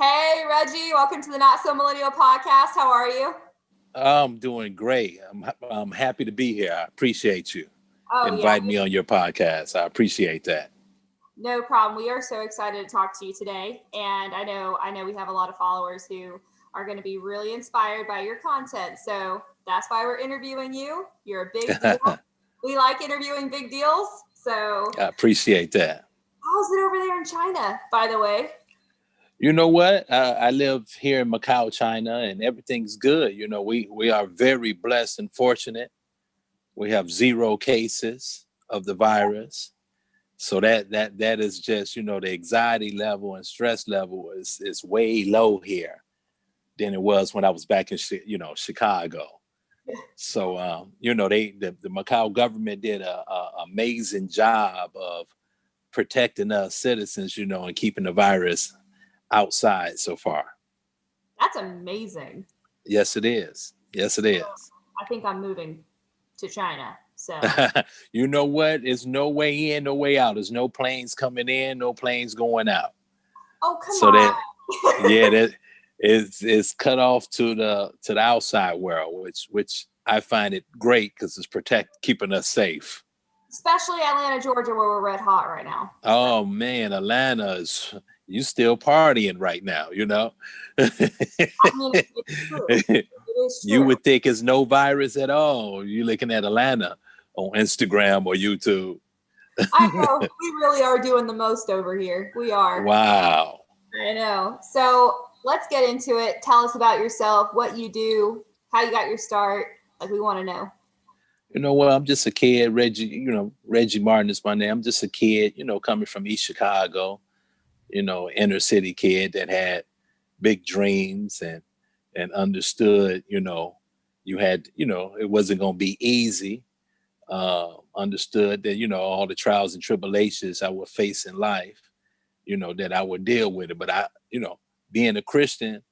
Hey, Reggie, welcome to the Not-So-Millennial podcast. How are you? I'm doing great. I'm happy to be here. I appreciate you Oh, yeah, inviting me on your podcast. I appreciate that. no problem. We are so excited to talk to you today. And I know we have a lot of followers who are going to be really inspired by your content. So that's why we're interviewing you. You're a big deal. I We like interviewing big deals. So appreciate that. how's it over there in China, by the way? You know what? I live here in Macau, China, and everything's good. We are very blessed and fortunate. We have zero cases of the virus. So that is just, the anxiety level and stress level is way low here than it was when I was back in Chicago. So the Macau government did a amazing job of protecting us citizens, and keeping the virus outside so far. That's amazing. Yes, it is. Yes, it is. I think I'm moving to China. So You know what? There's no way in, no way out. There's no planes coming in, no planes going out. oh, come So that on. yeah, that is cut off to the outside world, which I find it great because it's keeping us safe. Especially Atlanta, Georgia, where we're red hot right now. Oh man, Atlanta's you still partying right now, I mean, it's true. It is You true. would think it's no virus at all. You're looking at Atlanta on Instagram or YouTube. I know. We really are doing the most over here. We are. Wow. I know. So let's get into it. Tell us about yourself, what you do, how you got your start. Like, we want to know. You know what? I'm just a kid. Reggie Martin is my name. I'm just a kid, coming from East Chicago, inner city kid that had big dreams and understood, you had, it wasn't going to be easy. Understood that, all the trials and tribulations I would face in life, that I would deal with it. But being a Christian,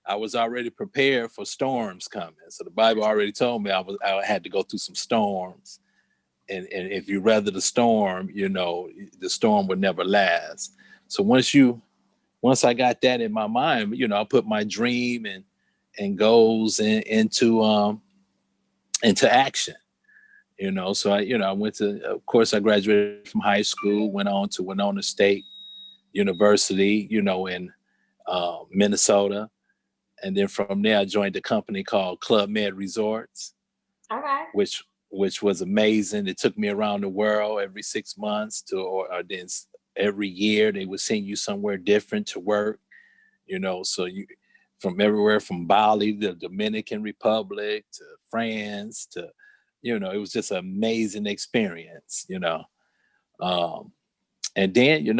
I was already prepared for storms coming. So the Bible already told me I had to go through some storms. And if you weather the storm, the storm would never last. So once I got that in my mind, I put my dream and goals into action. So I went to, of course, I graduated from high school, went on to Winona State University, in Minnesota. And then from there, I joined a company called Club Med Resorts, Okay. which was amazing. It took me around the world every 6 months or then every year they would send you somewhere different to work, so you from everywhere from Bali to the Dominican Republic to France to, it was just an amazing experience, and then,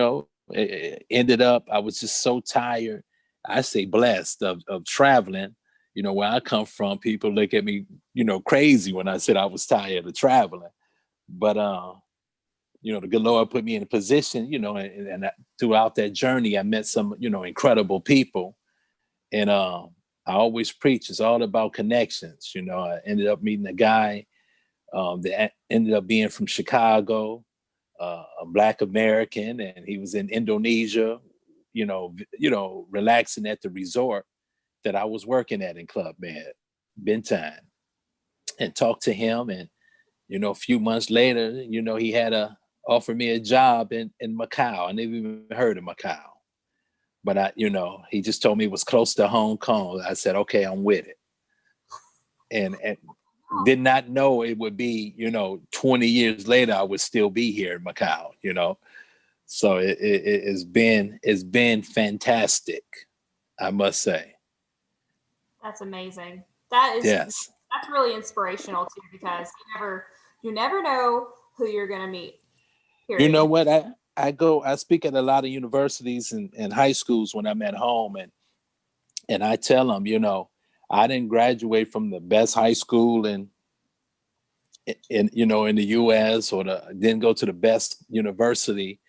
it ended up, I was just so tired. I say blessed of traveling. Where I come from, people look at me, crazy when I said I was tired of traveling. But the good Lord put me in a position, and throughout that journey, I met some, incredible people. And I always preach, it's all about connections. I ended up meeting a guy that ended up being from Chicago, a Black American, and he was in Indonesia, relaxing at the resort that I was working at in Club Med, Bintan, and talked to him. And, a few months later, he had offer me a job in Macau. I never even heard of Macau. But he just told me it was close to Hong Kong. I said, okay, I'm with it. And did not know it would be, 20 years later, I would still be here in Macau, So it's been fantastic, I must say. That's amazing. Yes. That's really inspirational too, because you never know who you're gonna meet. Period. You know what? I speak at a lot of universities and high schools when I'm at home, and I tell them, I didn't graduate from the best high school in the US, or didn't go to the best university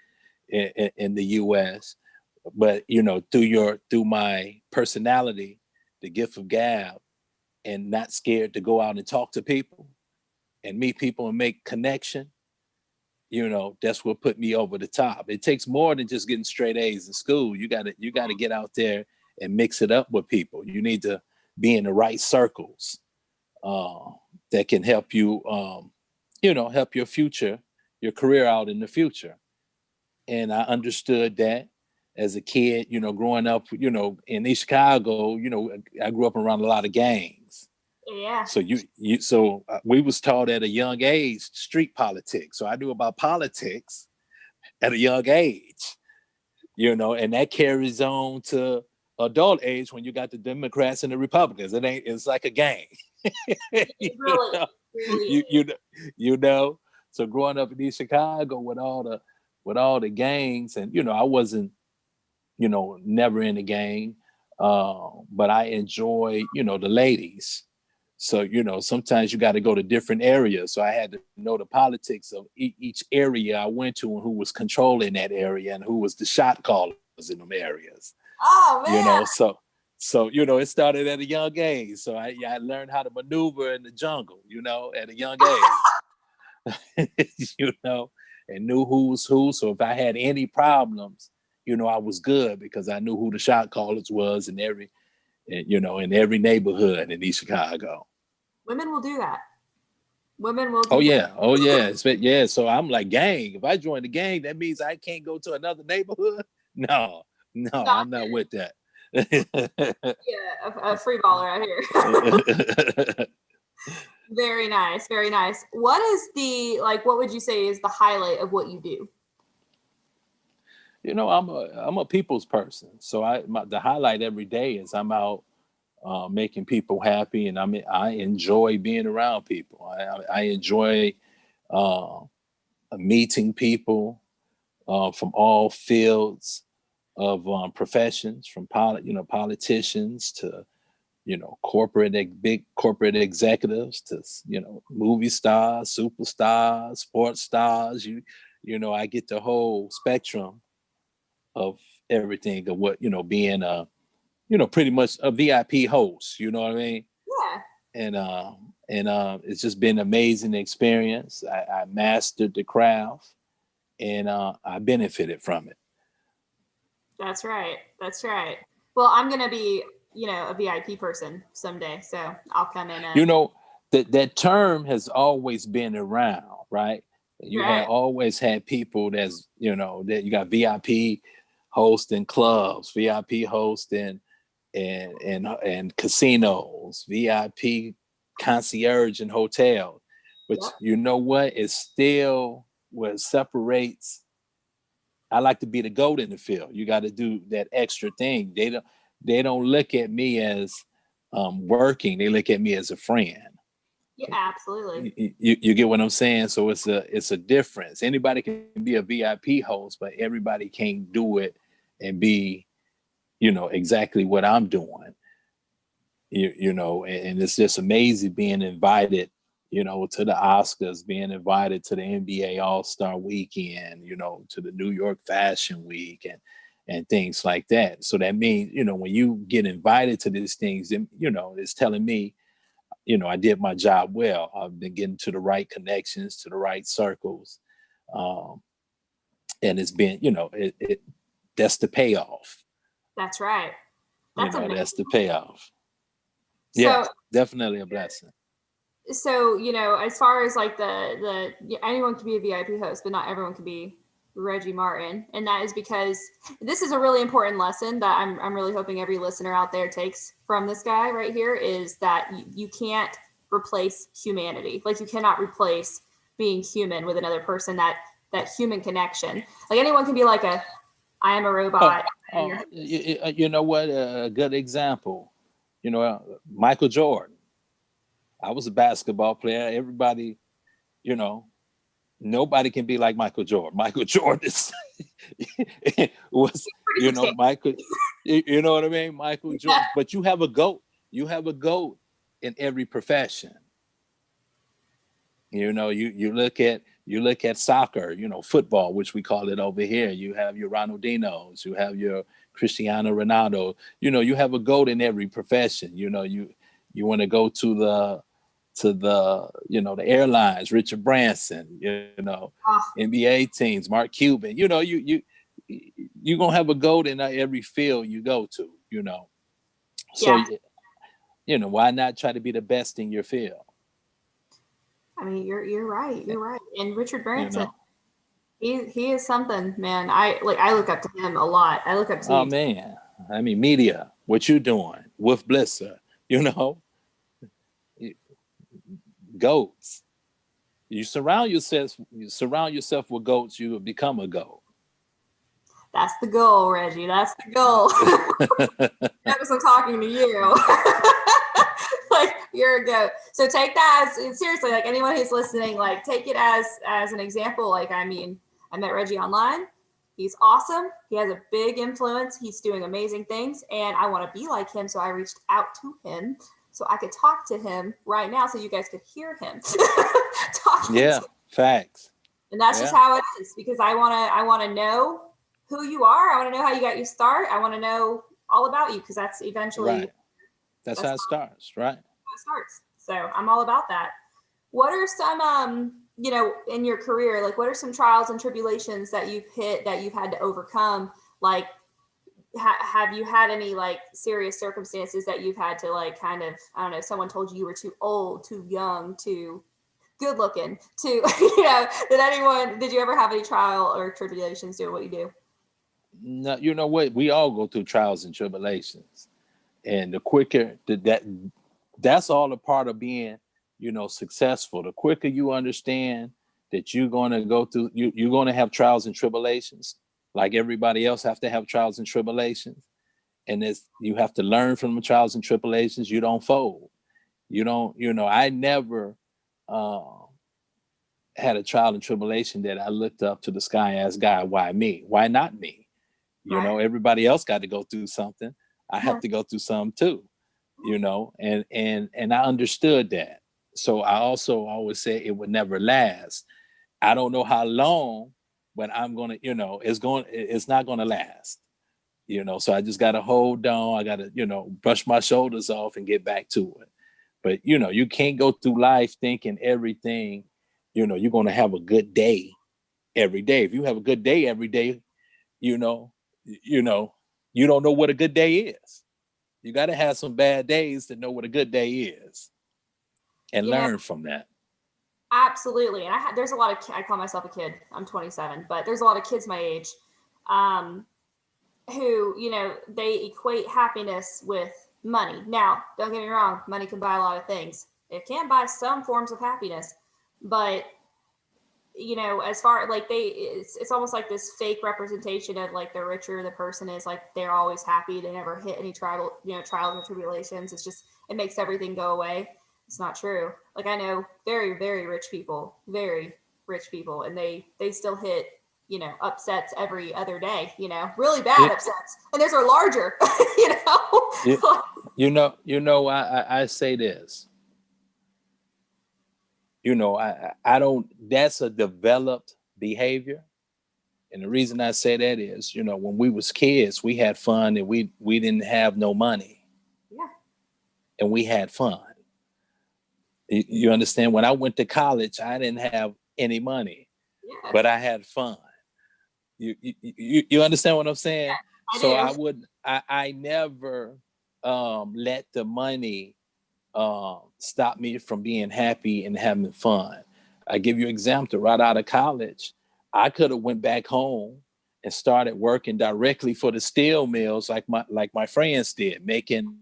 in the US, but through my personality, the gift of gab, and not scared to go out and talk to people and meet people and make connection, that's what put me over the top. It takes more than just getting straight A's in school. You gotta get out there and mix it up with people. You need to be in the right circles that can help you, help your career out in the future. And I understood that as a kid, growing up, in East Chicago, I grew up around a lot of gangs. Yeah. So we was taught at a young age street politics. So I knew about politics at a young age, and that carries on to adult age when you got the Democrats and the Republicans. It's like a gang. Really, you know. So growing up in East Chicago with all the gangs, and I wasn't, never in a gang, but I enjoy, the ladies. So, sometimes you got to go to different areas. So I had to know the politics of each area I went to and who was controlling that area and who was the shot callers in them areas. Oh man. So it started at a young age. So I learned how to maneuver in the jungle, at a young age, and knew who was who. So if I had any problems, I was good because I knew who the shot callers was in every neighborhood in East Chicago. Women will do that. Women will do Oh yeah. Yeah. So I'm like, gang. If I join the gang, that means I can't go to another neighborhood. No, I'm not with that. Yeah, a free baller out here. Very nice, very nice. What would you say is the highlight of what you do? I'm a people's person. So the highlight every day is I'm out making people happy, and I enjoy being around people. I enjoy meeting people from all fields of professions, from politicians to big corporate executives to movie stars, superstars, sports stars. I get the whole spectrum of everything of what being a pretty much a VIP host. You know what I mean? Yeah. And it's just been an amazing experience. I mastered the craft, and I benefited from it. That's right. That's right. Well, I'm gonna be, a VIP person someday, so I'll come in. That term has always been around, right? You Right. have always had people that you got VIP hosting clubs, VIP hosting and casinos, VIP concierge and hotel. But Yep. you know what? It's still what separates. I like to be the goat in the field. You got to do that extra thing. They don't look at me as working. They look at me as a friend. Yeah, absolutely. You get what I'm saying? So it's a difference. Anybody can be a VIP host, but everybody can't do it and be, exactly what I'm doing. And it's just amazing being invited, to the Oscars, being invited to the NBA All-Star Weekend, to the New York Fashion Week and things like that. So that means, when you get invited to these things, it's telling me, I did my job well. I've been getting to the right connections, to the right circles. And it's been, that's the payoff. That's right. That's amazing. That's the payoff. So, yeah, definitely a blessing. So, as far as like the anyone can be a VIP host, but not everyone can be Reggie Martin. And that is because this is a really important lesson that I'm really hoping every listener out there takes from this guy right here, is that you can't replace humanity. Like, you cannot replace being human with another person, that human connection. Like, anyone can be like I am a robot. You know what? A good example, Michael Jordan. I was a basketball player. Everybody, nobody can be like Michael Jordan. Michael Jordan was, Michael, you know what I mean? Michael Jordan. But you have a GOAT. You have a GOAT in every profession. You look at soccer, football, which we call it over here. You have your Ronaldinos, you have your Cristiano Ronaldo. You have a GOAT in every profession. You want to go to the the airlines, Richard Branson, NBA teams, Mark Cuban. You're gonna have a GOAT in every field you go to. you know. So, Yeah. why not try to be the best in your field? I mean, you're right. You're right. And Richard You Branson, know? he is something, man. I look up to him a lot. I look up to Oh you. man. I mean, media, what you doing with Blisser, you know, goats. You surround yourself with goats, you will become a goat. That's the goal, Reggie. That's the goal. Because I'm talking to you. Like you're a goat. So take that as seriously, like anyone who's listening, like take it as an example. Like, I mean, I met Reggie online. He's awesome. He has a big influence. He's doing amazing things. And I want to be like him. So I reached out to him so I could talk to him right now so you guys could hear him talking to Yeah, him. facts. And that's just Yeah, how it is because I wanna know who you are. I want to know how you got your start. I want to know all about you because that's eventually right. That's that's how it starts, right? how it starts. So I'm all about that. What are some in your career, like what are some trials and tribulations that you've hit that you've had to overcome? Like have you had any like serious circumstances that you've had to like kind of, I don't know, someone told you you were too old, too young, too good looking, too did you ever have any trial or tribulations doing what you do? No, you know what? We all go through trials and tribulations. And the quicker that's all a part of being, successful. The quicker you understand that you're going to go through, you're going to have trials and tribulations, like everybody else have to have trials and tribulations. And you have to learn from the trials and tribulations. You don't fold. You don't, I never had a trial and tribulation that I looked up to the sky and asked God, why me? Why not me? Right. Everybody else got to go through something. I have to go through some too, and I understood that. So I also always say it would never last. I don't know how long, but I'm gonna, it's not gonna last. So I just gotta hold on. I gotta, brush my shoulders off and get back to it. But you can't go through life thinking everything, you're gonna have a good day every day. If you have a good day every day, you know, you know, you don't know what a good day is. You got to have some bad days to know what a good day is and You know, learn from that. absolutely. And there's a lot of, I call myself a kid. I'm 27, but there's a lot of kids my age um, who, they equate happiness with money. Now, don't get me wrong, money can buy a lot of things. It can buy some forms of happiness, but as far like it's almost like this fake representation of like the richer the person is, like they're always happy, they never hit any trials or tribulations. It makes everything go away. It's not true. Like I know very very very rich people, and they still hit upsets every other day, really bad It, upsets, and those are larger. you know it, I say this. I don't. That's a developed behavior. And the reason I say that is, when we was kids, we had fun and we didn't have no money Yeah. and we had fun. You understand? When I went to college, I didn't have any money, Yeah. but I had fun. You understand what I'm saying? I So do. I never let the money stop me from being happy and having fun. I give you an example. Right out of college, I could have went back home and started working directly for the steel mills like my friends did, making,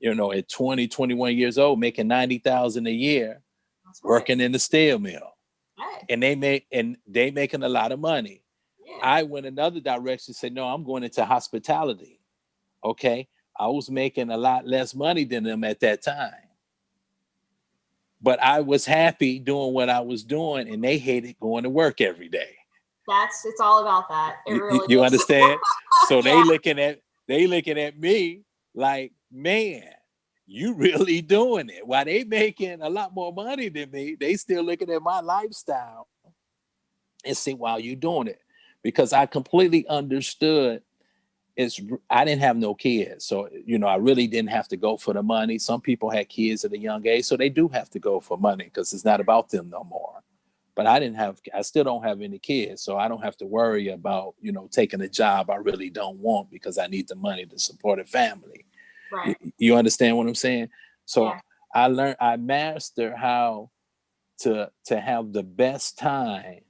at 20, 21 years old, making 90,000 a year, That's right. working in the steel mill. Hey. And they making a lot of money. Yeah. I went another direction, said, no, I'm going into hospitality. Okay. I was making a lot less money than them at that time. But I was happy doing what I was doing, and they hated going to work every day. It's all about that. It really You is. understand? So Yeah. they looking at me like, man, you really doing it. While they making a lot more money than me, they still looking at my lifestyle and see, while you doing it. Because I completely understood I didn't have no kids. So, I really didn't have to go for the money. Some people had kids at a young age, so they do have to go for money because it's not about them no more. but I still don't have any kids. So I don't have to worry about, taking a job I really don't want because I need the money to support a family. Right. You understand what I'm saying? So Yeah. I mastered how to have the best time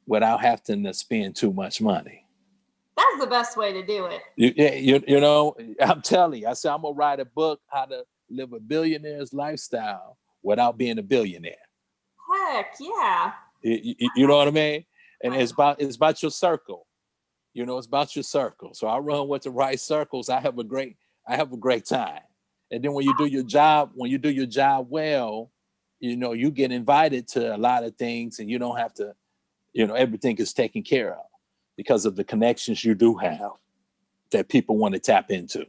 without having to spend too much money. That's the best way to do it. I'm telling you, I said, I'm going to write a book, How to Live a Billionaire's Lifestyle Without Being a Billionaire. Heck yeah. You know what I mean? And it's about your circle. It's about your circle. So I run with the right circles. I have a great time. And then when you do your job well, you get invited to a lot of things and you don't have to, everything is taken care of because of the connections you do have that people want to tap into.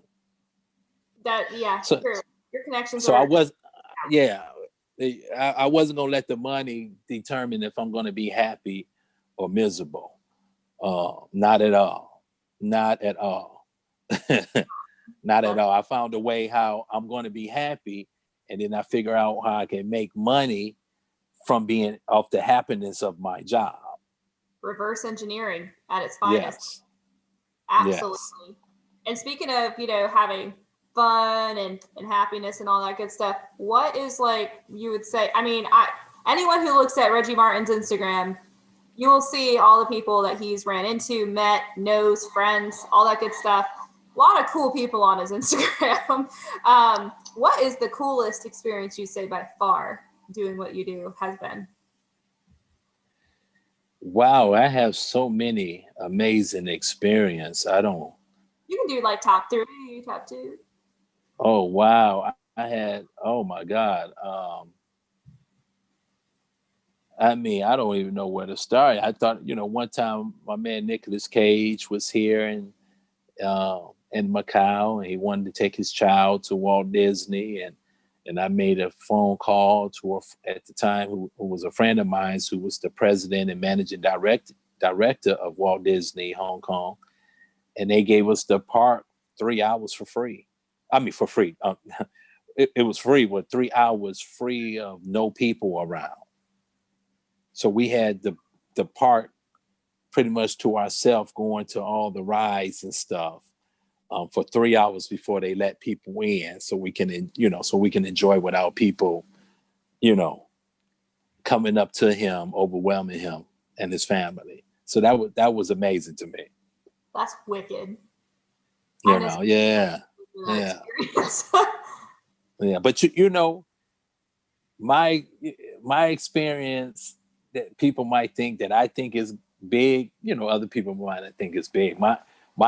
So, true. Your connections so I wasn't going to let the money determine if I'm going to be happy or miserable. Not at all. Not at all. Not at all. I found a way how I'm going to be happy, and then I figure out how I can make money from being off the happiness of my job. Reverse engineering at its finest. Yes. Absolutely. Yes. And speaking of, having fun and happiness and all that good stuff, what is you would say, anyone who looks at Reggie Martin's Instagram, you will see all the people that he's ran into, met, knows, friends, all that good stuff. A lot of cool people on his Instagram. What is the coolest experience you say by far doing what you do has been? Wow, I have so many amazing experience. You can do top 3, top 2. Oh, wow. I had, oh my God. I don't even know where to start. I thought, one time my man Nicolas Cage was here in Macau, and he wanted to take his child to Walt Disney, and I made a phone call to at the time who was a friend of mine, who was the president and managing director of Walt Disney Hong Kong, and they gave us the park 3 hours for free. For free. It was free, but 3 hours free of no people around. So we had the park pretty much to ourselves, going to all the rides and stuff for 3 hours before they let people in, so we can enjoy without people, coming up to him, overwhelming him and his family. So that was amazing to me. That's wicked. Yeah. Yeah, but my experience that people might think that I think is big, other people might not think it's big. My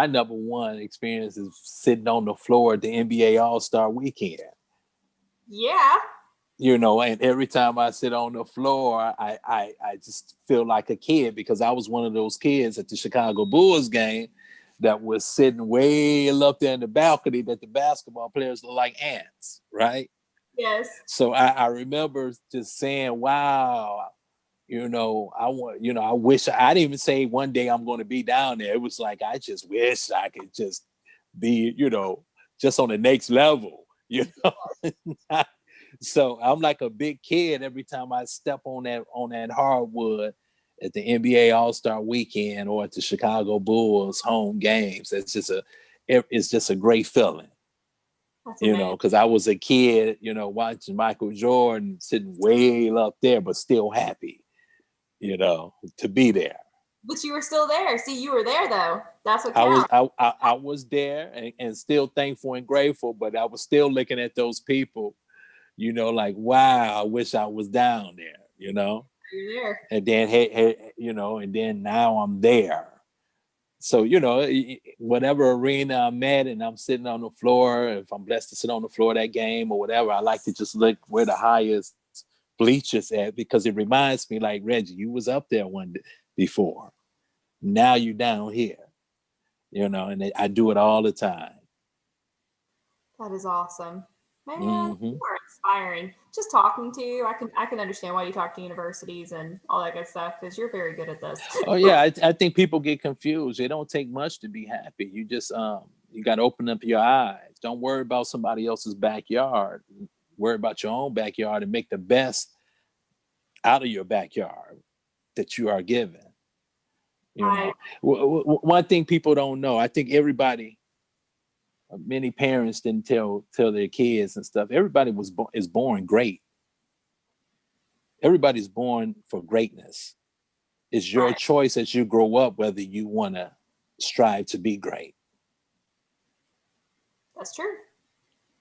number one experience is sitting on the floor at the NBA All-Star Weekend. Yeah. And every time I sit on the floor, I just feel like a kid, because I was one of those kids at the Chicago Bulls game that was sitting way up there in the balcony that the basketball players look like ants, right? Yes. So I remember just saying, wow, I wish I didn't even say one day I'm going to be down there. It was like, I just wish I could just be, just on the next level, So I'm like a big kid every time I step on that hardwood at the NBA All-Star Weekend or at the Chicago Bulls home games. It's just a great feeling. Because I was a kid, watching Michael Jordan sitting way up there, but still happy, to be there. But you were still there. See, you were there though. That's what counts. I was there and still thankful and grateful, but I was still looking at those people, like, wow, I wish I was down there, You're there. And then, and then now I'm there. So, whatever arena I'm at and I'm sitting on the floor, if I'm blessed to sit on the floor of that game or whatever, I like to just look where the highest bleachers at, because it reminds me, like, Reggie, you was up there one day before. Now you down here, and I do it all the time. That is awesome. Man, you are inspiring. Just talking to you, I can understand why you talk to universities and all that good stuff, because you're very good at this. Oh yeah, I think people get confused. It don't take much to be happy. You just you got to open up your eyes. Don't worry about somebody else's backyard. Worry about your own backyard and make the best out of your backyard that you are given. You I know, one thing people don't know, I think everybody, many parents didn't tell their kids and stuff. Everybody is born great. Everybody's born for greatness. It's your right. choice as you grow up whether you want to strive to be great. That's true.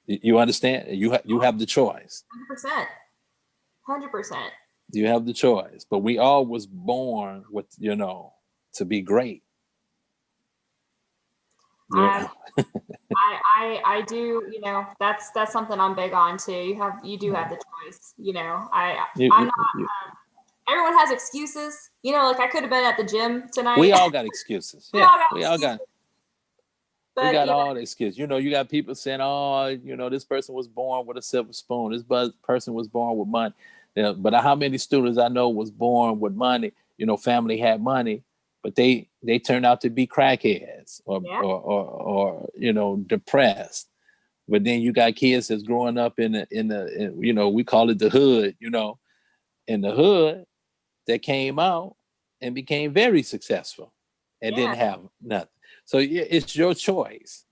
You understand? You have the choice. 100%. 100%. You have the choice. But we all was born with, to be great. I Yeah. I do, that's something I'm big on too. You do have the choice, I'm not, everyone has excuses, like I could have been at the gym tonight. We all got excuses. Yeah, we all got but, all the excuses. You got people saying, oh, this person was born with a silver spoon. This person was born with money. But how many students I know was born with money, family had money, but they turned out to be crackheads or depressed. But then you got kids that's growing up in we call it the hood, in the hood that came out and became very successful and didn't have nothing. So it's your choice.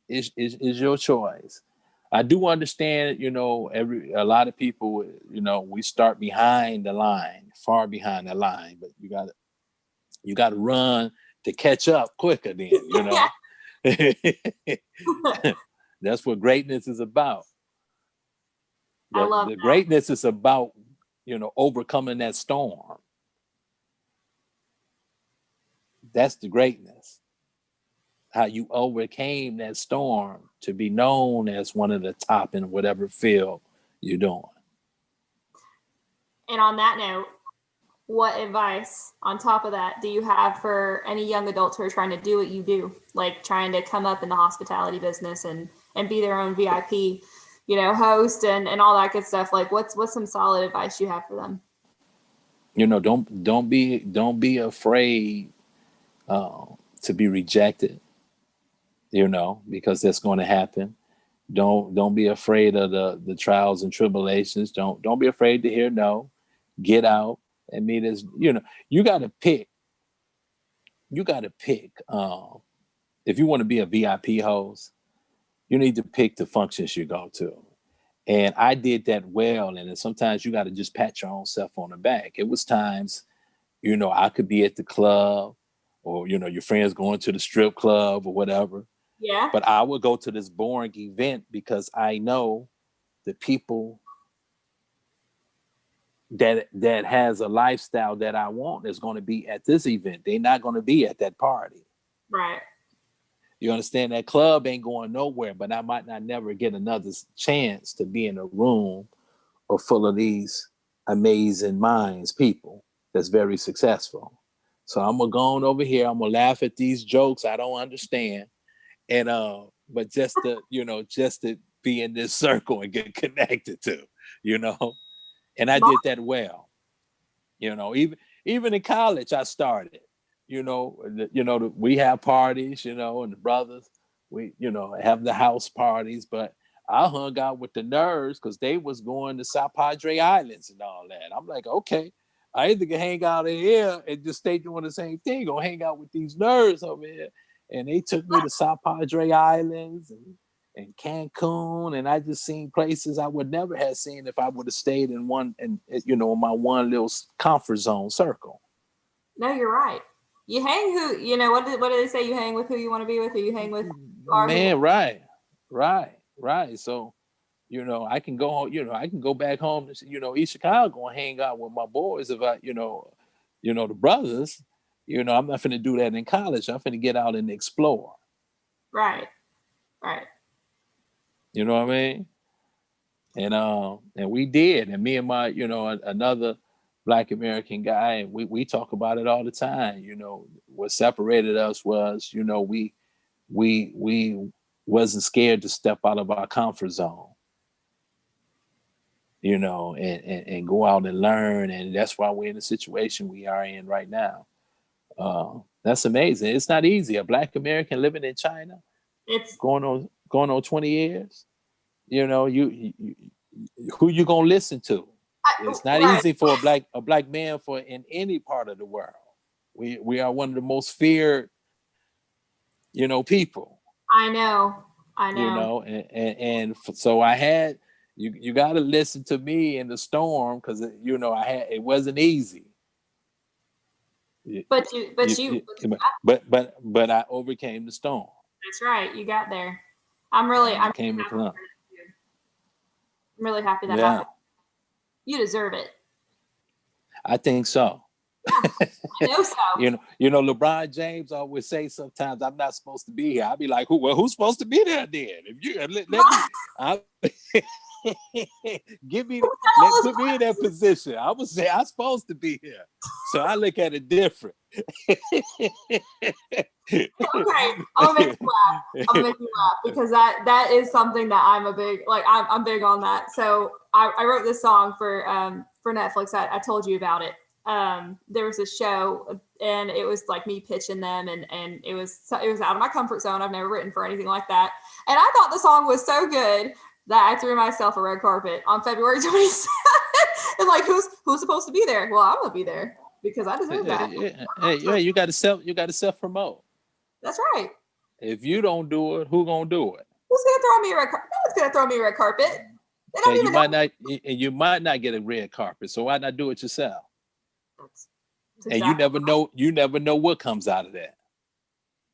It's your choice. I do understand, a lot of people, we start behind the line, far behind the line, but you got to run to catch up quicker then, That's what greatness is about. I love the greatness is about, overcoming that storm. That's the greatness. How you overcame that storm to be known as one of the top in whatever field you're doing. And on that note, what advice on top of that do you have for any young adults who are trying to do what you do, like trying to come up in the hospitality business and be their own VIP, host and all that good stuff? Like what's some solid advice you have for them? Don't be afraid to be rejected, because that's going to happen. Don't be afraid of the trials and tribulations. Don't be afraid to hear no. Get out and meet as you got to pick. You got to pick. If you want to be a VIP host, you need to pick the functions you go to. And I did that well. And then sometimes you got to just pat your own self on the back. It was times, I could be at the club or, your friends going to the strip club or whatever. Yeah. But I would go to this boring event because I know the people that has a lifestyle that I want is going to be at this event. They're not going to be at that party. Right. You understand? That club ain't going nowhere, but I might not never get another chance to be in a room or full of these amazing minds, people that's very successful. So I'm gonna go on over here. I'm gonna laugh at these jokes I don't understand, and but just to be in this circle and get connected to, and I did that well. Even in college, I started. We have parties, and the brothers, we have the house parties, but I hung out with the nerds because they was going to South Padre Islands and all that. I'm like, okay, I either can hang out in here and just stay doing the same thing or hang out with these nerds over here. And they took me to South Padre Islands and Cancun, and I just seen places I would never have seen if I would have stayed in my one little comfort zone circle. No, you're right. You hang what do they say? You hang with who you want to be with, who you hang with. Man, right. So, I can go, I can go back home to, East Chicago and hang out with my boys if I, the brothers, I'm not finna do that in college. I'm finna get out and explore. Right. You know what I mean? And we did. And me and my, another Black American guy, and we talk about it all the time. What separated us was, we wasn't scared to step out of our comfort zone, and go out and learn. And that's why we're in the situation we are in right now. That's amazing. It's not easy. A Black American living in China, it's going on 20 years. You who you gonna listen to? It's not Right. easy for a black man for in any part of the world. We are one of the most feared, people. I know. I know. So I had you got to listen to me in the storm because it wasn't easy. You, But you, but I overcame the storm. that's right. You got there. I I'm overcame really the happy storm. for you. I'm really happy that Yeah, happened. You deserve it. I think so. Yeah, I know so. LeBron James always say sometimes I'm not supposed to be here. I'll be like, who's supposed to be there then? If you let me, I, put me in that position. I would say I'm supposed to be here. So I look at it different. Okay, I'm gonna make you laugh. I'm gonna make you laugh because that is something that I'm big on that. So I wrote this song for Netflix. I told you about it. There was a show and it was like me pitching them and it was out of my comfort zone. I've never written for anything like that. And I thought the song was so good that I threw myself a red carpet on February 27th. And like, who's supposed to be there? Well, I'm gonna be there because I deserve that. Yeah, you got to self promote. That's right. If you don't do it, who gonna do it? Who's gonna throw me a red carpet? No one's gonna throw me a red carpet. They don't And even know. you might not get a red carpet. So why not do it yourself? That's And exactly you never know what comes out of that.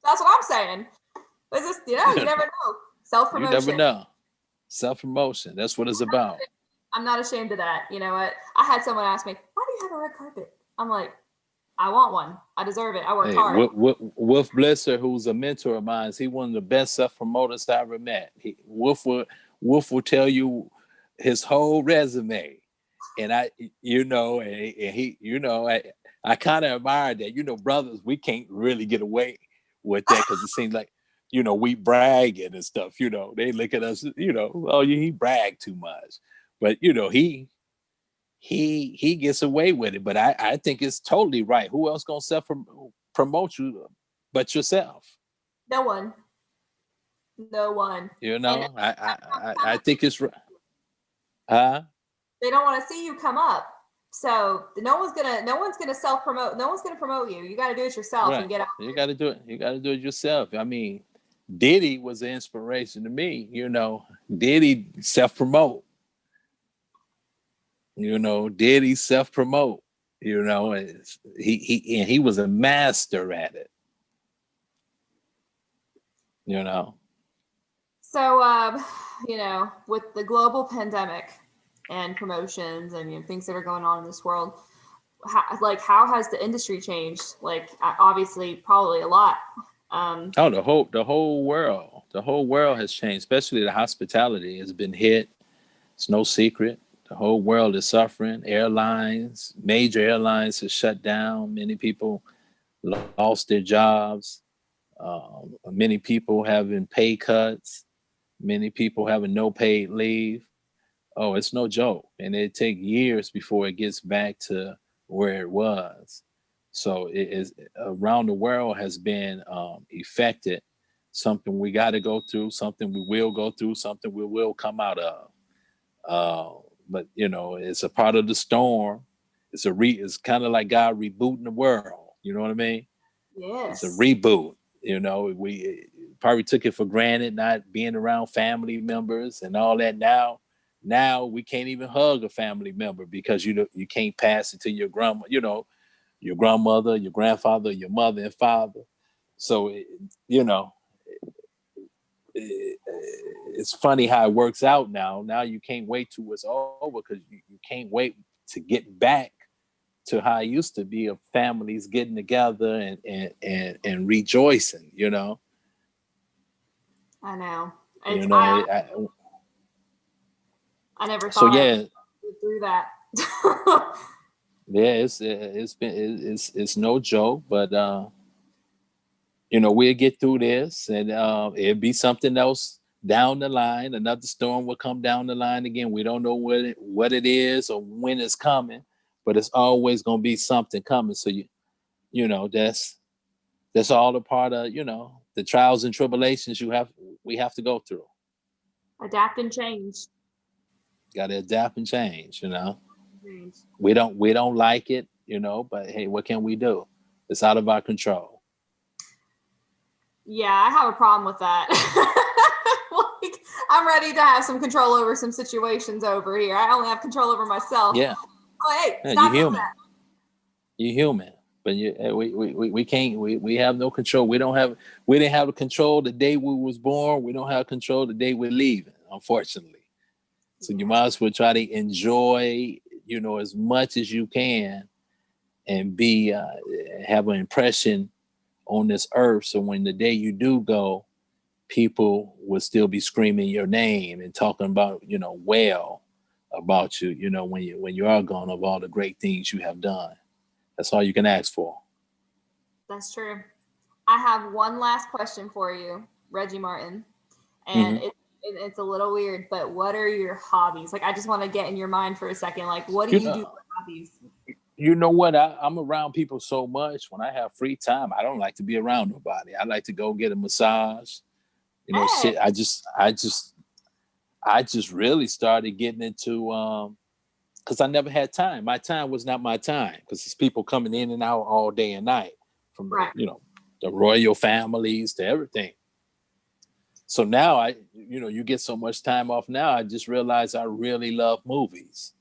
That's what I'm saying. It's just, you never know. Self You never promotion. know. Self promotion. That's what it's about. I'm not ashamed of that. You know what? I had someone ask me, "Why do you have a red carpet?" I'm like, I want one. I deserve it. I work hard. Wolf Blesser, who's a mentor of mine, he's one of the best self promoters I ever met. Wolf will tell you his whole resume, and I kind of admire that. Brothers, we can't really get away with that because it seems like we bragging and stuff. They look at us. Oh, he bragged too much, but he gets away with it, but I think it's totally right. Who else gonna self promote you but yourself? No one. No one. And I think it's right. Huh? they don't want to see you come up. So no one's gonna self promote. No one's gonna promote you. You got to do it yourself Right. and get out. You got to do it. You got to do it yourself. I mean, Diddy was an inspiration to me. Diddy self promote. Diddy self promote. He was a master at it. So with the global pandemic and promotions and things that are going on in this world, how has the industry changed? Like, obviously, probably a lot. The whole world has changed, especially the hospitality has been hit. It's no secret. The whole world is suffering. Major airlines have shut down. Many people lost their jobs. Many people having pay cuts. Many people having no paid leave. Oh, it's no joke. And it takes years before it gets back to where it was. So it is around the world has been affected. Something we got to go through, something we will go through, something we will come out of. But it's a part of the storm. It's kind of like God rebooting the world. You know what I mean? Yes. It's a reboot. We probably took it for granted, not being around family members and all that. Now we can't even hug a family member because you can't pass it to your grandma, your grandmother, your grandfather, your mother and father. So it's funny how it works out now. Now you can't wait till it's over because you can't wait to get back to how it used to be of families getting together and rejoicing. I know. I never So thought yeah. I'd go through that. Yeah, it's no joke, but we'll get through this, and it'll be something else down the line. Another storm will come down the line again. We don't know what it is or when it's coming, but it's always going to be something coming. So that's all a part of the trials and tribulations we have to go through. Adapt and change. Got to adapt and change. We don't like it, but hey, what can we do? It's out of our control. Yeah, I have a problem with that. Like, I'm ready to have some control over some situations over here. I only have control over myself. Yeah. Oh, hey, Yeah, stop you're human. that. You're human. But we can't, we have no control. We didn't have the control the day we was born. We don't have control the day we're leaving, unfortunately. So you might as well try to enjoy, as much as you can, and have an impression on this earth. So when the day you do go, people will still be screaming your name and talking about, well about you, when you are gone, of all the great things you have done. That's all you can ask for. That's true. I have one last question for you, Reggie Martin. And it's a little weird, but what are your hobbies? Like, I just want to get in your mind for a second. Like, what do you do for hobbies? You know what? I'm around people so much. When I have free time, I don't like to be around nobody. I like to go get a massage. Sit. I just really started getting into because I never had time. My time was not my time, because there's people coming in and out all day and night, from the royal families to everything. So now you get so much time off now. I just realized I really love movies.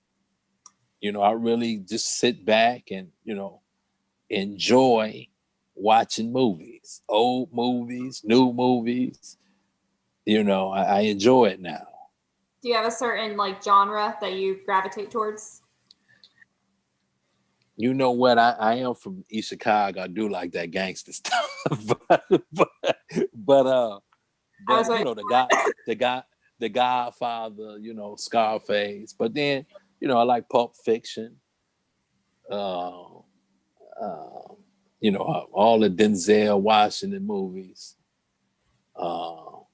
I really just sit back and, enjoy watching movies, old movies, new movies. I enjoy it now. Do you have a certain genre that you gravitate towards? You know what? I am from East Chicago. I do like that gangster stuff. but the Godfather, Scarface. But then, I like Pulp Fiction. All the Denzel Washington movies. All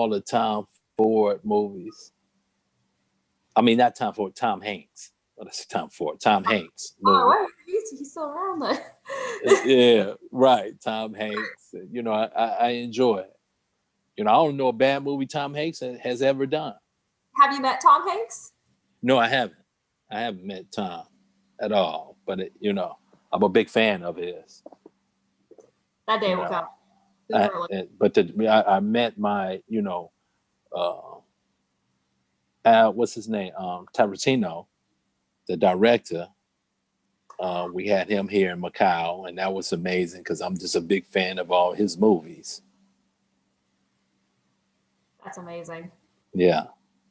the Tom Ford movies. I mean, not Tom Ford, Tom Hanks. What is Tom Ford? Tom Hanks. Oh, wait, he's still around though. Yeah, right. Tom Hanks. I enjoy it. I don't know a bad movie Tom Hanks has ever done. Have you met Tom Hanks? No, I haven't. I haven't met Tom at all. But I'm a big fan of his. That day will come. I met my, what's his name? Tarantino, the director. We had him here in Macau, and that was amazing because I'm just a big fan of all his movies. That's amazing. Yeah.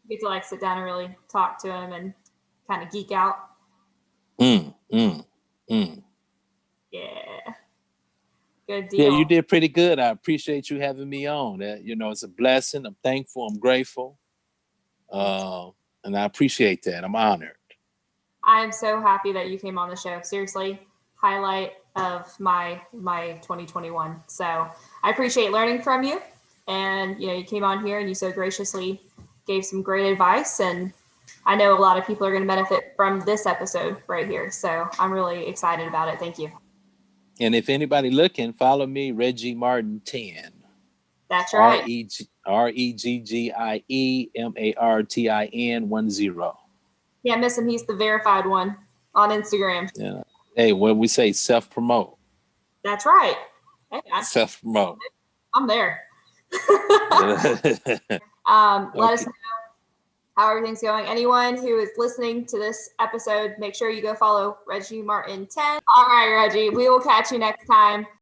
You get to sit down and really talk to him and kind of geek out. Yeah. Good deal. Yeah, you did pretty good. I appreciate you having me on. It's a blessing. I'm thankful. I'm grateful. And I appreciate that. I'm honored. I am so happy that you came on the show. Seriously, highlight of my 2021. So I appreciate learning from you. And, you came on here and you so graciously gave some great advice. And I know a lot of people are going to benefit from this episode right here. So I'm really excited about it. Thank you. And if anybody looking, follow me, Reggie Martin 10. That's right. ReggieMartin 10. Can't miss him. He's the verified one on Instagram. Yeah. Hey, what we say, self-promote. That's right. Hey, self-promote. I'm there. Let us know how everything's going. Anyone who is listening to this episode, make sure you go follow Reggie Martin 10. All right, Reggie, we will catch you next time.